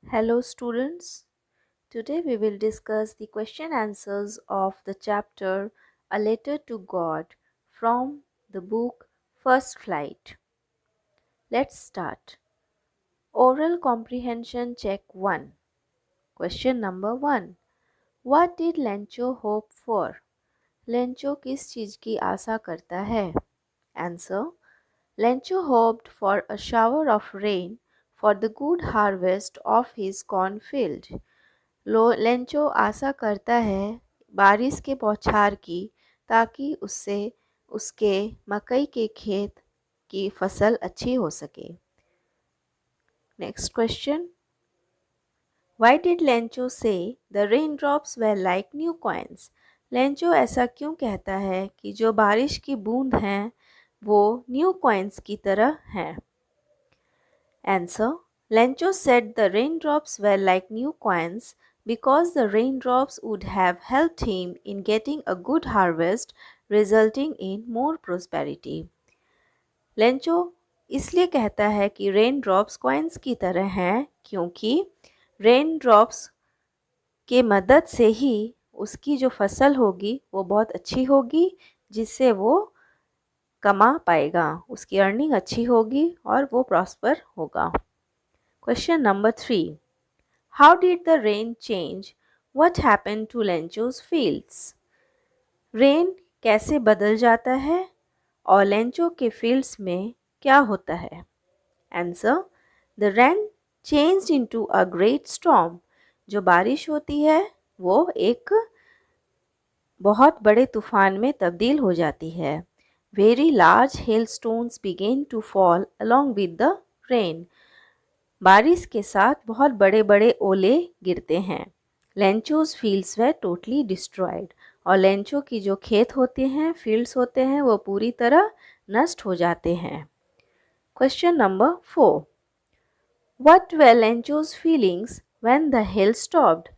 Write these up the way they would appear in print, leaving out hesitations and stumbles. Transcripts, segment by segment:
Hello students, today we will discuss the question answers of the chapter A Letter to God from the book First Flight. Let's start. Oral Comprehension Check 1. Question number 1. What did Lencho hope for? Lencho किस चीज़ की आशा करता है? Answer. Lencho hoped for a shower of rain for the good harvest of his cornfield. Lencho आशा करता है बारिश के बौछार की ताकि उससे उसके मकई के खेत की फसल अच्छी हो सके। Next question, why did Lencho say the rain drops were like new coins? Lencho ऐसा क्यों कहता है कि जो बारिश की बूंद हैं वो न्यू कॉइन्स की तरह हैं? Answer. Lencho said the raindrops were like new coins because the raindrops would have helped him in getting a good harvest, resulting in more prosperity. Lencho इसलिए कहता है कि रेन ड्रॉप्स कॉइन्स की तरह हैं क्योंकि रेन ड्रॉप्स के मदद से ही उसकी जो फसल होगी वो बहुत अच्छी होगी, जिससे वो कमा पाएगा, उसकी अर्निंग अच्छी होगी और वो प्रॉस्पर होगा। Question number 3. How did the rain change what happened to Lencho's fields? Rain कैसे बदल जाता है और लेंचो के फील्ड्स में क्या होता है? Answer. The rain changed into a great storm. जो बारिश होती है वो एक बहुत बड़े तूफान में तब्दील हो जाती है। Very large hailstones began to fall along with the rain. बारिश के साथ बहुत बड़े बड़े ओले गिरते हैं। लेंचोज फील्ड्स वे टोटली डिस्ट्रॉयड, और लेंचो की जो खेत होते हैं, फील्ड्स होते हैं, वो पूरी तरह नष्ट हो जाते हैं। Question number 4. What way Lencho's feelings when the hell stopped?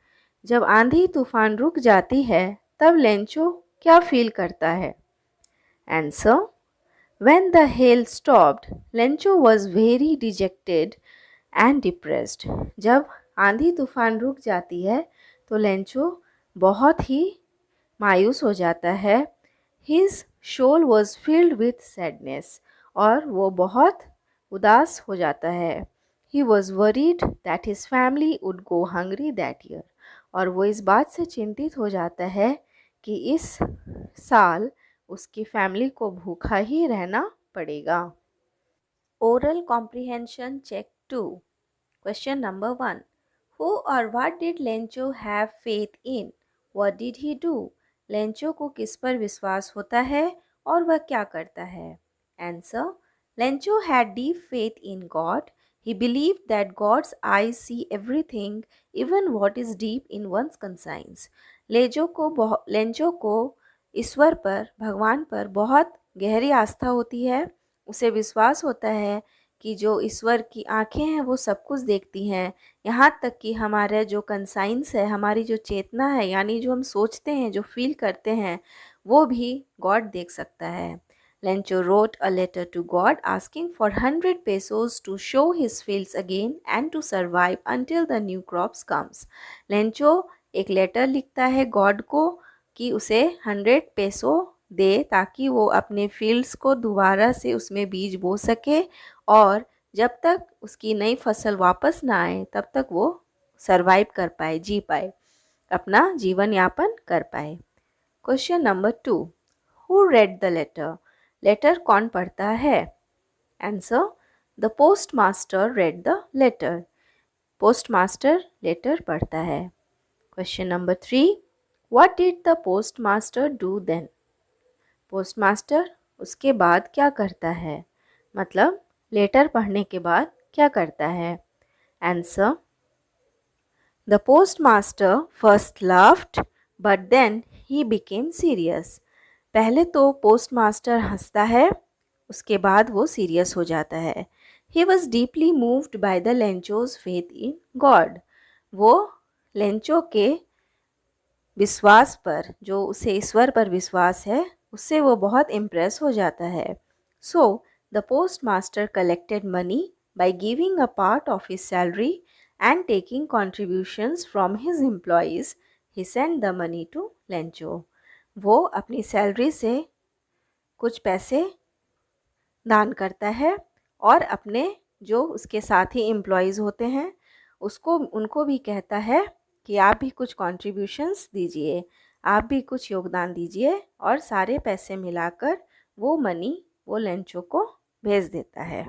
जब आंधी तूफान रुक जाती है तब लेंचो क्या फील करता है? Answer. When the hell stopped Lencho was very dejected and depressed. जब आंधी तूफान रुक जाती है तो लेंचो बहुत ही मायूस हो जाता है। His soul was filled with sadness, और वो बहुत उदास हो जाता है। He was worried that his family would go hungry that year, और वो इस बात से चिंतित हो जाता है कि इस साल उसकी फैमिली को भूखा ही रहना पड़ेगा। Oral comprehension check 2. Question number 1. Who or what did Lencho have faith in? What did he do? Lencho को किस पर विश्वास होता है और वह क्या करता है? Answer. Lencho had deep faith in God. He believed that God's eyes see everything, even what is deep in one's conscience. Lencho को ईश्वर पर, भगवान पर बहुत गहरी आस्था होती है। उसे विश्वास होता है कि जो ईश्वर की आंखें हैं वो सब कुछ देखती हैं, यहाँ तक कि हमारे जो कंसाइंस है, हमारी जो चेतना है, यानी जो हम सोचते हैं, जो फील करते हैं, वो भी गॉड देख सकता है। Lencho wrote a letter to God asking for 100 pesos to show his fields again and to survive until the new crops comes. Lencho एक लेटर लिखता है गॉड को कि उसे 100 पेसो दे ताकि वो अपने फील्ड्स को दोबारा से उसमें बीज बो सके, और जब तक उसकी नई फसल वापस ना आए तब तक वो सरवाइव कर पाए, जी पाए, अपना जीवन यापन कर पाए। Question number 2. Who read the letter? Letter कौन पढ़ता है? Answer. The post master read the letter. Post master letter पढ़ता है। Question number 3. What did the post master do then? Post master उसके बाद क्या करता है, मतलब लेटर पढ़ने के बाद क्या करता है? Answer. The post master first laughed but then he became serious. पहले तो पोस्ट मास्टर हंसता है, उसके बाद वो सीरियस हो जाता है। He was deeply moved by the Lencho's faith in God. वो लेंचो के विश्वास पर, जो उसे ईश्वर पर विश्वास है, उससे वो बहुत इम्प्रेस हो जाता है। सो the post master collected money by giving a part of his salary and taking contributions from his employees, he sent the money to Lencho. वो अपनी सैलरी से कुछ पैसे दान करता है और अपने जो उसके साथी एम्प्लॉयज़ होते हैं उनको भी कहता है कि आप भी कुछ कॉन्ट्रीब्यूशंस दीजिए, आप भी कुछ योगदान दीजिए, और सारे पैसे मिलाकर वो मनी वो लेंचो को भेज देता है।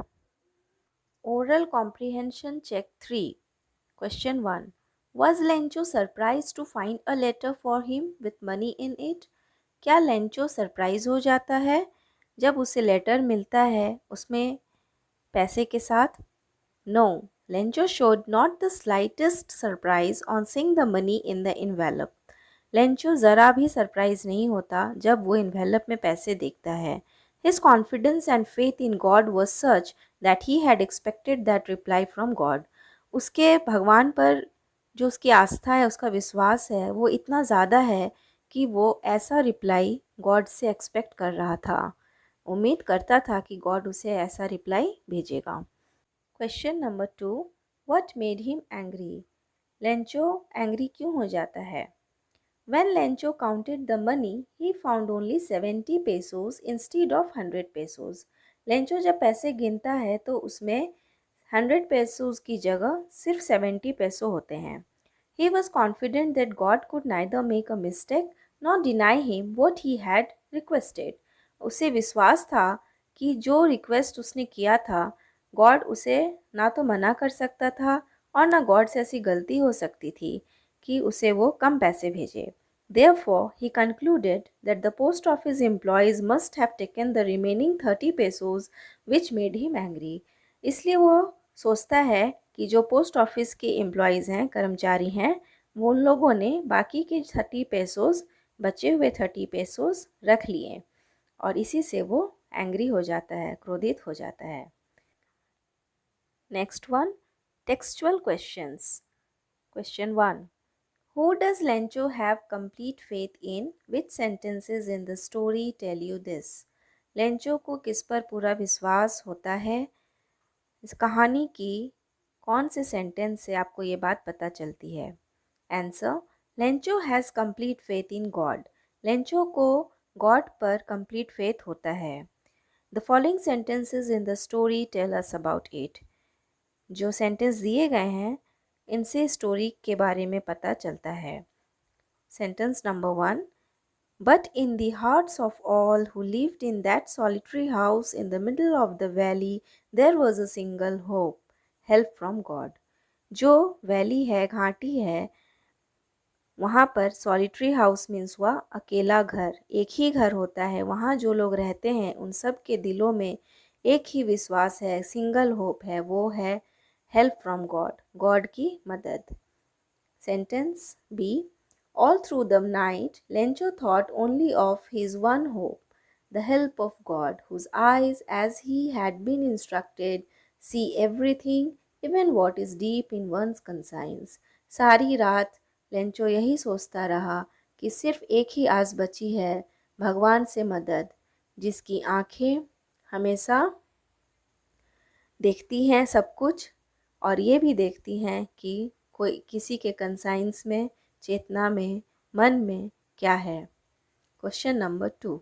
Oral comprehension check 3। Question 1। Was Lencho surprised to find a letter for him with money in it? क्या लेंचो सरप्राइज हो जाता है जब उसे लेटर मिलता है उसमें पैसे के साथ? No, Lencho showed not the slightest surprise on seeing the money in the envelope. Lencho ज़रा भी सरप्राइज नहीं होता जब वो इन्वेलप में पैसे देखता है। His confidence and faith in God was such that he had expected that reply from God. उसके भगवान पर जो उसकी आस्था है, उसका विश्वास है, वो इतना ज़्यादा है कि वो ऐसा रिप्लाई गॉड से एक्सपेक्ट कर रहा था, उम्मीद करता था कि गॉड उसे ऐसा रिप्लाई भेजेगा। Question number 2। What made him angry? Lencho angry क्यों हो जाता है? When Lencho counted the money, he found only 70 pesos instead of 100 pesos. Lencho जब पैसे गिनता है तो उसमें 100 pesos की जगह सिर्फ 70 पैसो होते हैं। He was confident that God could neither make a mistake nor deny him what he had requested. उसे विश्वास था कि जो रिक्वेस्ट उसने किया था गॉड उसे ना तो मना कर सकता था और ना गॉड से ऐसी गलती हो सकती थी कि उसे वो कम पैसे भेजे। Therefore, he concluded that the post office employees must have taken the remaining 30 pesos which made him angry. इसलिए वो सोचता है कि जो पोस्ट ऑफिस के एम्प्लॉयज़ हैं, कर्मचारी हैं, वो उन लोगों ने बाकी के 30 पेसोस, बचे हुए 30 पेसोस रख लिए और इसी से वो एंग्री हो जाता है, क्रोधित हो जाता है। Next one, textual questions. Question 1। Who does Lencho have complete faith in? Which sentences in the story tell you this? Lencho को किस पर पूरा विश्वास होता है? इस कहानी की कौन से सेंटेंस से आपको ये बात पता चलती है? Answer, Lencho has complete faith in God. Lencho को गॉड पर कंप्लीट फेथ होता है। The following sentences in the story tell us about it. जो सेंटेंस दिए गए हैं इनसे स्टोरी के बारे में पता चलता है। Sentence number 1। But in the hearts of all who lived in that solitary house in the middle of the valley, there was a single hope, help from God. जो वैली है, घाटी है, वहाँ पर सॉलिटरी हाउस मीन्स हुआ अकेला घर, एक ही घर होता है। वहाँ जो लोग रहते हैं उन सब के दिलों में एक ही विश्वास है, सिंगल होप है, वो है हेल्प फ्रॉम गॉड, गॉड की मदद। Sentence B. All through the night, Lencho thought only of his one hope, the help of God, whose eyes, as he had been instructed, see everything, even what is deep in one's conscience. सारी रात Lencho यही सोचता रहा कि सिर्फ एक ही आस बची है, भगवान से मदद, जिसकी आँखें हमेशा देखती हैं सब कुछ और ये भी देखती हैं कि कोई किसी के कंसाइंस में, चेतना में, मन में क्या है। Question number 2।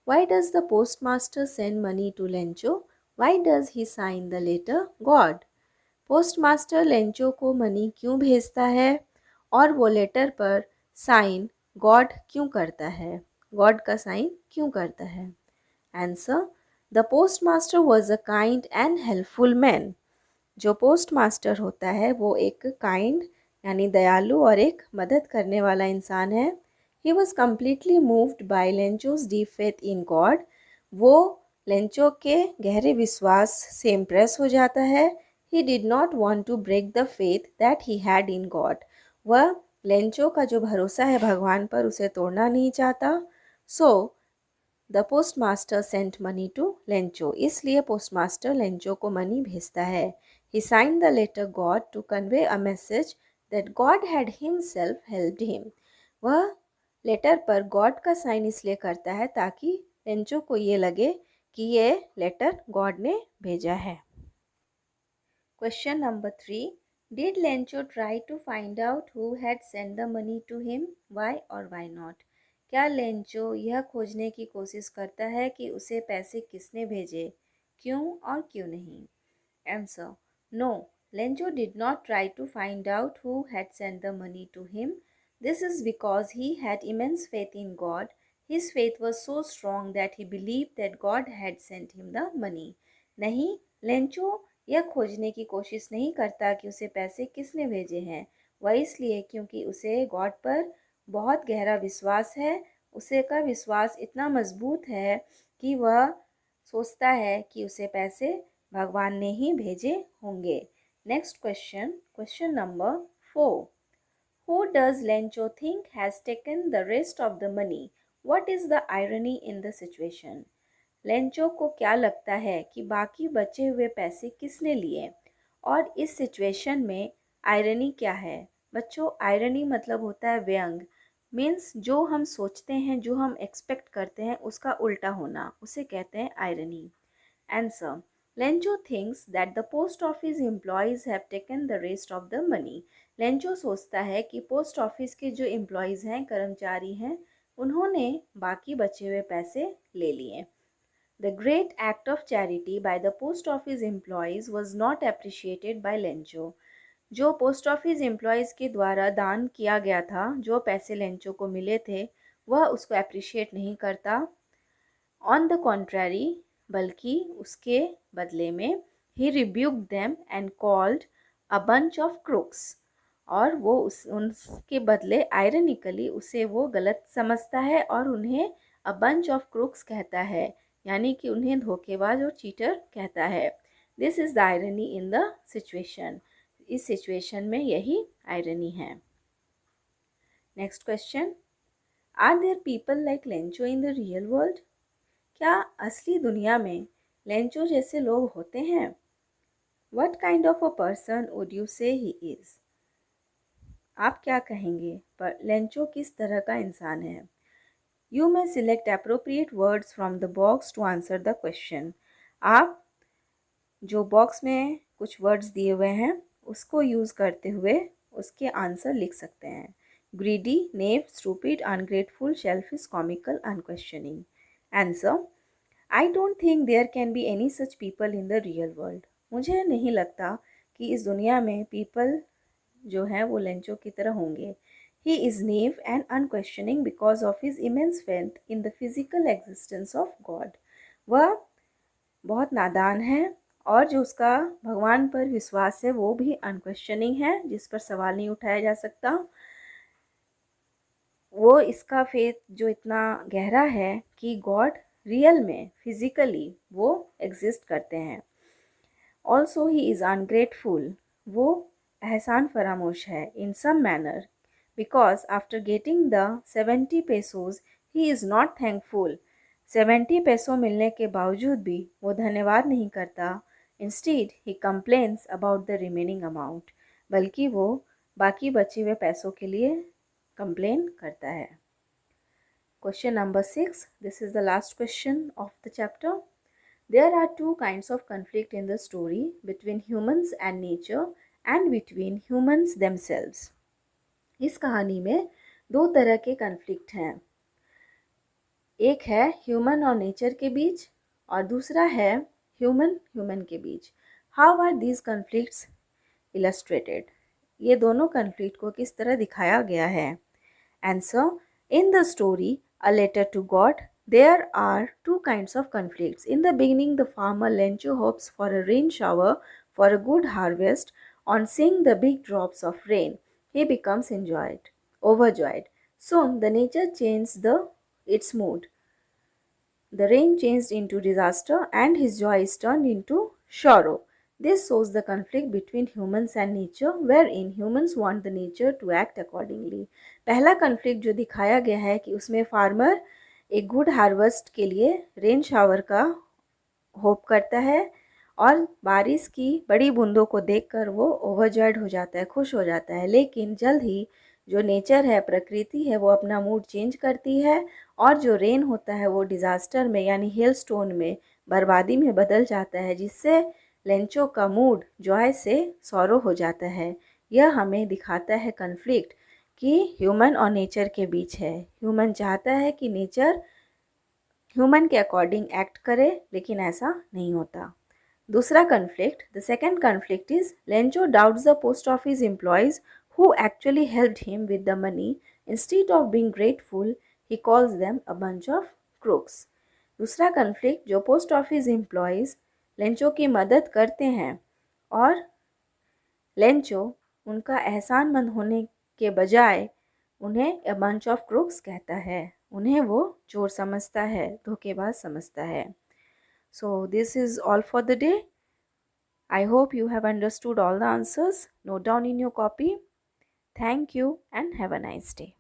Why does the post master send money to Lencho? Why does he sign the letter God? Post master Lencho को मनी क्यों भेजता है और वो लेटर पर साइन गॉड क्यों करता है? गॉड का साइन क्यों करता है? Answer, the post master was a kind and helpful man. जो पोस्ट मास्टर होता है वो एक काइंड यानी दयालु और एक मदद करने वाला इंसान है। He was completely moved by Lencho's deep faith in God. वो लेंचो के गहरे विश्वास से इम्प्रेस हो जाता है। He did not want to break the faith that he had in God. वह लेंचो का जो भरोसा है भगवान पर उसे तोड़ना नहीं चाहता। So the post master sent money to Lencho. इसलिए पोस्ट मास्टर लेंचो को मनी भेजता है। He signed the letter God to convey a message that God had himself helped him. वह लेटर पर गॉड का साइन इसलिए करता है ताकि लेंचो को ये लगे कि ये लेटर गॉड ने भेजा है। Question number 3। Did Lencho try to find out who had sent the money to him? Why or why not? क्या लेंचो यह खोजने की कोशिश करता है कि उसे पैसे किसने भेजे, क्यों और क्यों नहीं? Answer: No, Lencho did not try to find out who had sent the money to him. This is because he had immense faith in God. His faith was so strong that he believed that God had sent him the money. नहीं, Lencho यह खोजने की कोशिश नहीं करता कि उसे पैसे किसने भेजे हैं। वह इसलिए क्योंकि उसे गॉड पर बहुत गहरा विश्वास है। उसे का विश्वास इतना मजबूत है कि वह सोचता है कि उसे पैसे भगवान ने ही भेजे होंगे। Next question, question number 4. Who does Lencho think has taken the rest of the money? What is the irony in the situation? Lencho को क्या लगता है कि बाकी बचे हुए पैसे किसने लिए और इस सिचुएशन में आयरनी क्या है? बच्चों, आयरनी मतलब होता है व्यंग। मीन्स जो हम सोचते हैं, जो हम एक्सपेक्ट करते हैं उसका उल्टा होना, उसे कहते हैं irony. Answer: Lencho thinks that the post office employees have taken the rest of the money. Lencho सोचता है कि पोस्ट ऑफिस के जो एम्प्लॉयज़ हैं, कर्मचारी हैं, उन्होंने बाकी बचे हुए पैसे ले लिए। The great act of charity by the post office employees was not appreciated by Lencho. जो पोस्ट ऑफिस एम्प्लॉयज़ के द्वारा दान किया गया था, जो पैसे लेंचो को मिले थे, वह उसको अप्रिशिएट नहीं करता। ऑन द कॉन्ट्ररी, बल्कि उसके बदले में ही rebuked them and called a bunch of crooks. और वो उनके बदले आयरनिकली उसे वो गलत समझता है और उन्हें अ बंच ऑफ क्रूक्स कहता है, यानी कि उन्हें धोखेबाज और चीटर कहता है। This is the irony in the situation. इस सिचुएशन में यही आयरनी है। Next question, are there people like Lencho in the real world? क्या असली दुनिया में लेंचो जैसे लोग होते हैं? What kind of a person would you say he is? आप क्या कहेंगे पर लेंचो किस तरह का इंसान है? You may select appropriate words from the box to answer the question. आप जो बॉक्स में कुछ वर्ड्स दिए हुए हैं उसको यूज़ करते हुए उसके आंसर लिख सकते हैं। Greedy, naive, stupid, ungrateful, selfish, comical, unquestioning. Answer: I don't think there can be any such people in the real world. मुझे नहीं लगता कि इस दुनिया में पीपल जो हैं वो लेंचो की तरह होंगे। He is naive and unquestioning because of his immense faith in the physical existence of God. वह बहुत नादान है और जो उसका भगवान पर विश्वास है वो भी अनक्वेश्चनिंग है, जिस पर सवाल नहीं उठाया जा सकता। वो इसका फेथ जो इतना गहरा है कि गॉड रियल में फिजिकली वो एग्जिस्ट करते हैं। ऑल्सो ही इज़ अनग्रेटफुल, वो एहसान फरामोश है in some manner, because after getting the 70 pesos he is not thankful. 70 पैसों मिलने के बावजूद भी वो धन्यवाद नहीं करता। Instead he complains about the remaining amount, बल्कि वो बाकी बचे हुए पैसों के लिए कंप्लेन करता है। Question number 6, this is the last question of the chapter. There are two kinds of conflict in the story, between humans and nature and between humans themselves. इस कहानी में दो तरह के कन्फ्लिक्ट हैं। एक है ह्यूमन और नेचर के बीच और दूसरा है ह्यूमन ह्यूमन के बीच। How are these conflicts illustrated? ये दोनों कन्फ्लिक्ट को किस तरह दिखाया गया है? Answer: in the story A Letter to God, there are two kinds of conflicts. In the beginning, the farmer Lencho hopes for a rain shower for a good harvest. On seeing the big drops of rain, he becomes overjoyed. Soon, the nature changed its mood. The rain changed into disaster and his joy is turned into sorrow. This shows the conflict between humans and nature, wherein humans want the nature to act accordingly. पहला conflict जो दिखाया गया है कि उसमें farmer एक good harvest के लिए रेन शावर का होप करता है और बारिश की बड़ी बूंदों को देखकर वो ओवरजॉयड हो जाता है, खुश हो जाता है। लेकिन जल्द ही जो नेचर है, प्रकृति है, वो अपना मूड चेंज करती है और जो रेन होता है वो डिज़ास्टर में यानी हेल स्टोन में, बर्बादी में बदल जाता है, जिससे लेंचो का मूड जॉय से सौरो हो जाता है। यह हमें दिखाता है कन्फ्लिक्ट कि ह्यूमन और नेचर के बीच है। ह्यूमन चाहता है कि नेचर ह्यूमन के अकॉर्डिंग एक्ट करे, लेकिन ऐसा नहीं होता। दूसरा conflict, the second conflict is Lencho doubts the post office employees who actually helped him with the money. Instead of being grateful, he calls them a bunch of crooks. दूसरा conflict, जो post office employees Lencho की मदद करते हैं और Lencho उनका एहसानमंद होने के बजाय उन्हें अ बंच ऑफ क्रूक्स कहता है। उन्हें वो चोर समझता है, धोखेबाज समझता है। So this is all for the day. I hope you have understood all the answers. Note down in your copy. Thank you and have a nice day.